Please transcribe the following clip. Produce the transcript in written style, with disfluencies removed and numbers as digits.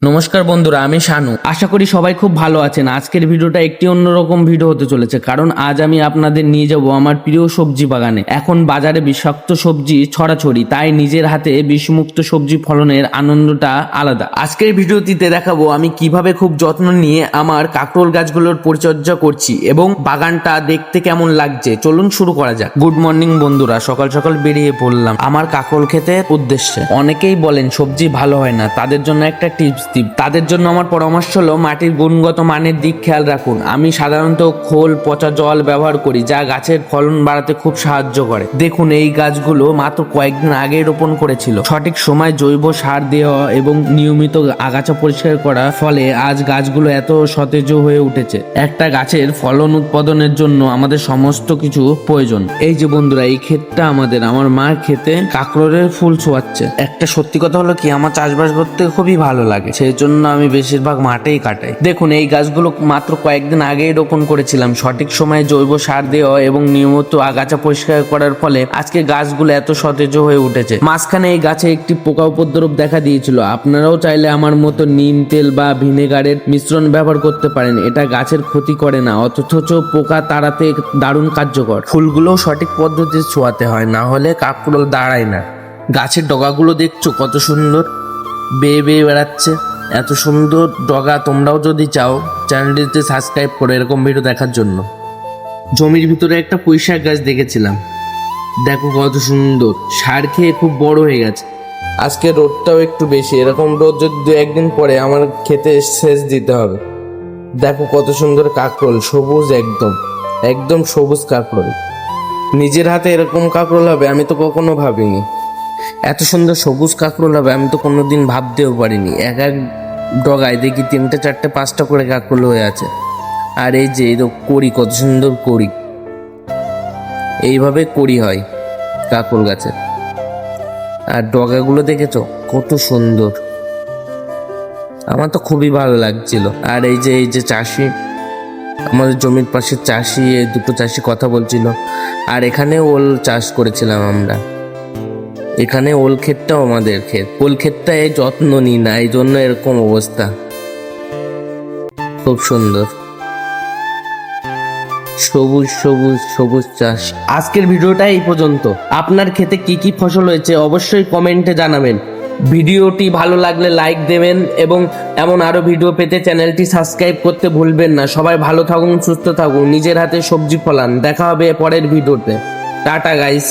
নমস্কার বন্ধুরা, আমি শানু। আশা করি সবাই খুব ভালো আছেন। আজকের ভিডিওটা একটি অন্যরকম ভিডিও হতে চলেছে, কারণ আজ আমি আপনাদের নিয়ে যাব আমার প্রিয় সবজি বাগানে। এখন বাজারে বিষাক্ত সবজি ছড়াছড়ি, তাই নিজের হাতে বিষমুক্ত সবজি ফলনের আনন্দটা আলাদা। আজকের ভিডিওটিতে দেখাবো আমি কিভাবে খুব যত্ন নিয়ে আমার কাঁকরোল গাছগুলোর পরিচর্যা করছি এবং বাগানটা দেখতে কেমন লাগছে। চলুন শুরু করা যাক। গুড মর্নিং বন্ধুরা, সকাল সকাল বেরিয়ে পড়লাম আমার কাঁকরোল ক্ষেতের উদ্দেশ্যে। অনেকেই বলেন সবজি ভালো হয় না, তাদের জন্য একটা টিপস। তাদের জন্য আমার পরামর্শ হলো মাটির গুণগত মানের দিক খেয়াল রাখুন। আমি সাধারণত খোল পচা জল ব্যবহার করি, যা গাছের ফলন বাড়াতে খুব সাহায্য করে। দেখুন, এই গাছগুলো মাত্র কয়েকদিন আগে রোপণ করেছিল। সঠিক সময় জৈব সার দেওয়া এবং নিয়মিত আগাছা পরিষ্কার করার ফলে আজ গাছগুলো এত সতেজ হয়ে উঠেছে। একটা গাছের ফলন উৎপাদনের জন্য আমাদের সমস্ত কিছু প্রয়োজন। এই যে বন্ধুরা, এই ক্ষেতটা আমার মার ক্ষেতে কাঁকরোলের ফুল ছোঁয়াচ্ছে। একটা সত্যি কথা হলো কি, আমার চাষবাস করতে খুবই ভালো লাগে, সেই জন্য আমি বেশিরভাগ মাঠেই কাটাই। দেখুন, এই গাছগুলো মাত্র কয়েকদিন আগেই রোপণ করেছিলাম। সঠিক সময়ে জৈব সার দেওয়া এবং নিয়মিত আগাছা পরিষ্কার করার ফলে আজকে গাছগুলো এত সতেজ হয়ে উঠেছে। মাঝখানে এই গাছে একটি পোকা উপদ্রব দেখা দিয়েছিল। আপনারাও চাইলে আমার মতো নিম তেল বা ভিনেগারের মিশ্রণ ব্যবহার করতে পারেন। এটা গাছের ক্ষতি করে না, অথচ পোকা তাড়াতে দারুণ কার্যকর। ফুলগুলোও সঠিক পদ্ধতিতে ছোঁয়াতে হয়, না হলে কাঁকরোল দাঁড়ায় না। গাছের ডগাগুলো দেখছো কত সুন্দর বেয়ে বেয়ে বেড়াচ্ছে। এত সুন্দর ডগা তোমরাও যদি চাও, চ্যানেলটিতে সাবস্ক্রাইব করো এরকম ভিডিও দেখার জন্য। জমির ভিতরে একটা পুঁইশাক গাছ দেখেছিলাম, দেখো কত সুন্দর, সার খেয়ে খুব বড় হয়ে গেছে। আজকে রোদটাও একটু বেশি, এরকম রোদ যদি দু একদিন পরে আমার খেতে সেচ দিতে হবে। দেখো কত সুন্দর কাঁকরোল, সবুজ, একদম একদম সবুজ কাঁকরোল। নিজের হাতে এরকম কাঁকরোল হবে আমি তো কখনো ভাবিনি। এত সুন্দর সবুজ কাঁকরোল হবে আমি তো কোনোদিন ভাবতেও পারিনি। এক এক ডগায় দেখি 3টে 4টে 5টা করে কাঁকরোল হয়ে আছে। আর এই যে কড়ি, কত সুন্দর কড়ি, এইভাবে কড়ি হয় কাঁকরোল গাছে। আর ডগাগুলো দেখেছো কত সুন্দর, আমার তো খুবই ভালো লাগছিল। আর এই যে চাষি, আমাদের জমির পাশে চাষি, এই দুটো চাষি কথা বলছিল। আর এখানে ওল চাষ করেছিলাম আমরা। এখানে ওল ক্ষেতটাও আমাদের ক্ষেত। ওল ক্ষেতটায় যত্ন নিই না, এই জন্য এরকম অবস্থা। খুব সুন্দর সবুজ সবুজ সবুজ চাষ। আজকের ভিডিওটা এই পর্যন্ত। আপনার ক্ষেতে কি কি ফসল হয়েছে অবশ্যই কমেন্টে জানাবেন। ভিডিওটি ভালো লাগলে লাইক দেবেন এবং এমন আরো ভিডিও পেতে চ্যানেলটি সাবস্ক্রাইব করতে ভুলবেন না। সবাই ভালো থাকুন, সুস্থ থাকুন, নিজের হাতে সবজি ফলান। দেখা হবে পরের ভিডিওতে। Tata guys.